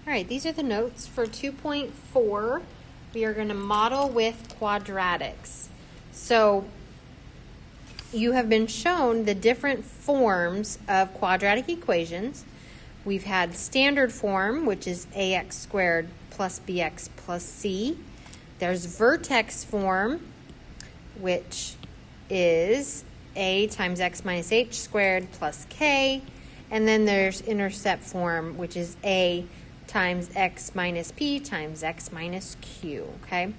All right, these are the notes for 2.4. We are going to model with quadratics. So you have been shown the different forms of quadratic equations. We've had standard form, which is ax squared plus bx plus c. There's vertex form, which is a times x minus h squared plus k. And then there's intercept form, which is a times x minus p times x minus q, okay?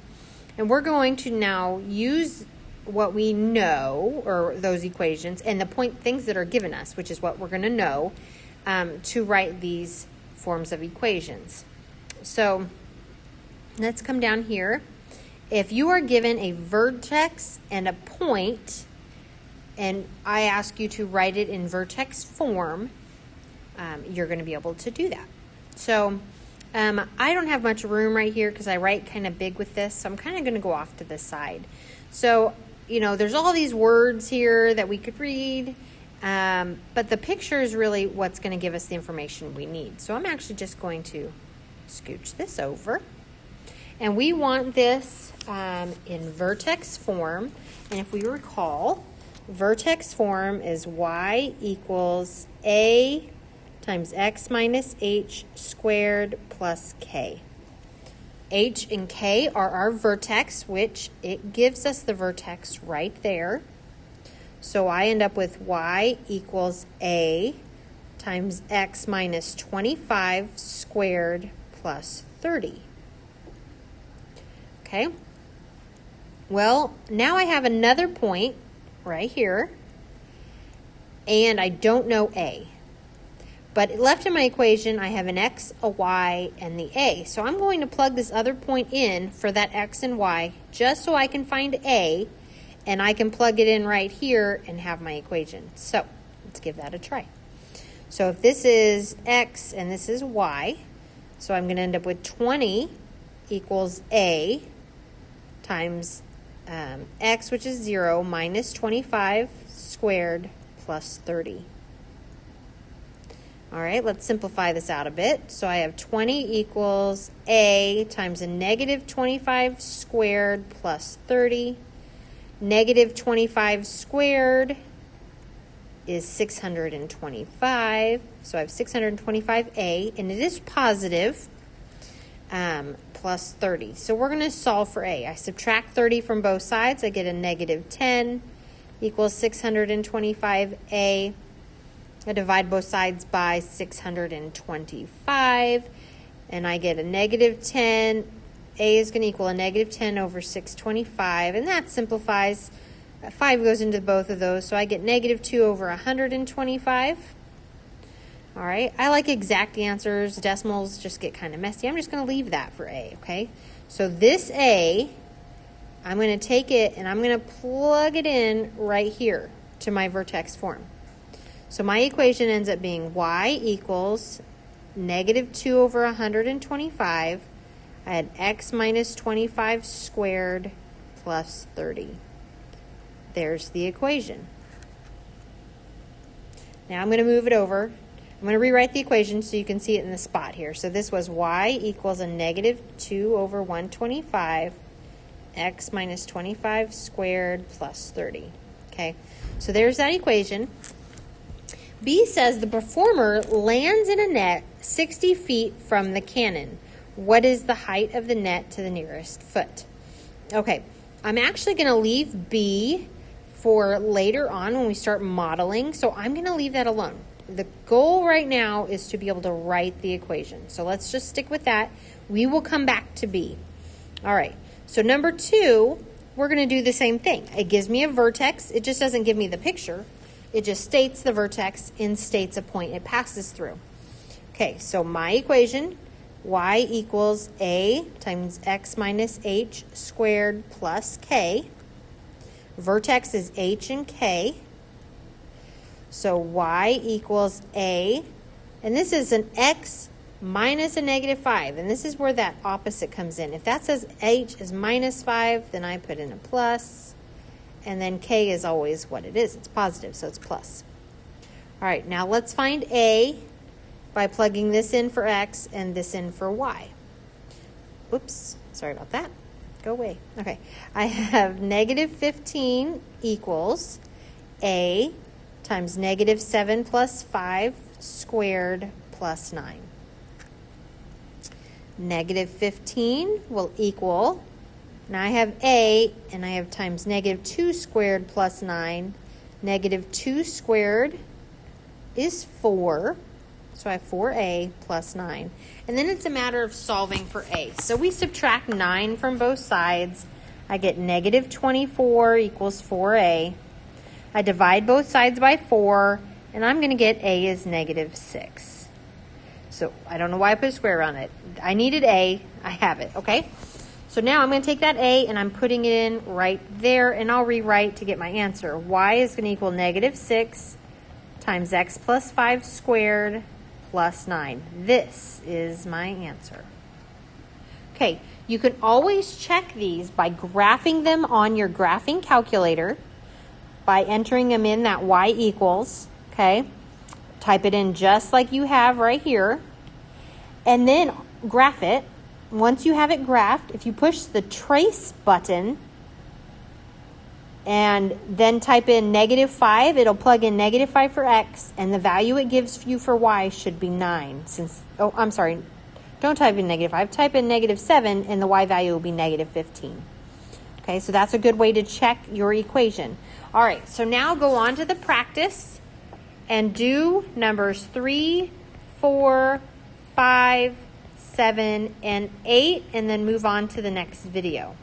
And we're going to now use what we know, or those equations, and the things that are given us, which is what we're going to know, to write these forms of equations. So let's come down here. If you are given a vertex and a point, and I ask you to write it in vertex form, you're going to be able to do that. So I don't have much room right here because I write kind of big with this, so I'm kind of going to go off to the side. So, you know, there's all these words here that we could read, but the picture is really what's going to give us the information we need. So I'm actually just going to scooch this over. And we want this in vertex form. And if we recall, vertex form is y equals a times x minus h squared plus k. H and k are our vertex, which it gives us the vertex right there. So I end up with y equals a times x minus 25 squared plus 30. Okay. Well, now I have another point right here, and I don't know a. But left in my equation, I have an x, a y, and the a. So I'm going to plug this other point in for that x and y just so I can find a, and I can plug it in right here and have my equation. So let's give that a try. So if this is x and this is y, so I'm going to end up with 20 equals a times x, which is 0, minus 25 squared plus 30. All right, let's simplify this out a bit. So I have 20 equals a times a negative 25 squared plus 30. Negative 25 squared is 625. So I have 625a, and it is positive, plus 30. So we're going to solve for a. I subtract 30 from both sides. I get a negative 10 equals 625a. I divide both sides by 625, and I get a negative 10. A is going to equal a negative 10 over 625, and that simplifies. 5 goes into both of those, so I get negative 2 over 125. All right, I like exact answers. Decimals just get kind of messy. I'm just going to leave that for A, okay? So this A, I'm going to take it, and I'm going to plug it in right here to my vertex form. So my equation ends up being y equals negative 2 over 125. I had x minus 25 squared plus 30. There's the equation. Now I'm going to move it over. I'm going to rewrite the equation so you can see it in the spot here. So this was y equals a negative 2 over 125, x minus 25 squared plus 30. Okay, so there's that equation. B says the performer lands in a net 60 feet from the cannon. What is the height of the net to the nearest foot? Okay, I'm actually going to leave B for later on when we start modeling, so I'm going to leave that alone. The goal right now is to be able to write the equation. So let's just stick with that. We will come back to B. All right, so number 2, we're going to do the same thing. It gives me a vertex. It just doesn't give me the picture. It just states the vertex and states a point it passes through. Okay, so my equation, y equals a times x minus h squared plus k. Vertex is h and k. So y equals a, and this is an x minus a negative 5, and this is where that opposite comes in. If that says h is minus 5, then I put in a plus. And then k is always what it is. It's positive, so it's plus. All right, now let's find a. by plugging this in for x and this in for y. Oops, sorry about that. Go away. Okay, I have negative 15 equals a times negative 7 plus 5 squared plus 9. Negative 15 will equal, now I have a, and I have times negative 2 squared plus 9. Negative 2 squared is 4, so I have 4a plus 9. And then it's a matter of solving for a. So we subtract 9 from both sides. I get negative 24 equals 4a. I divide both sides by 4, and I'm going to get a is negative 6. So I don't know why I put a square around it. I needed a. I have it, okay? So now I'm going to take that a, and I'm putting it in right there, and I'll rewrite to get my answer. Y is going to equal negative 6 times x plus 5 squared plus 9. This is my answer. Okay, you can always check these by graphing them on your graphing calculator, by entering them in that y equals, okay? Type it in just like you have right here, and then graph it. Once you have it graphed, if you push the trace button and then type in negative 5, it'll plug in negative 5 for x, and the value it gives you for y should be 9. Oh, I'm sorry, don't type in negative 5, type in negative 7, and the y value will be negative 15. Okay, so that's a good way to check your equation. All right, so now go on to the practice and do numbers 3, 4, 5, 7, and 8, and then move on to the next video.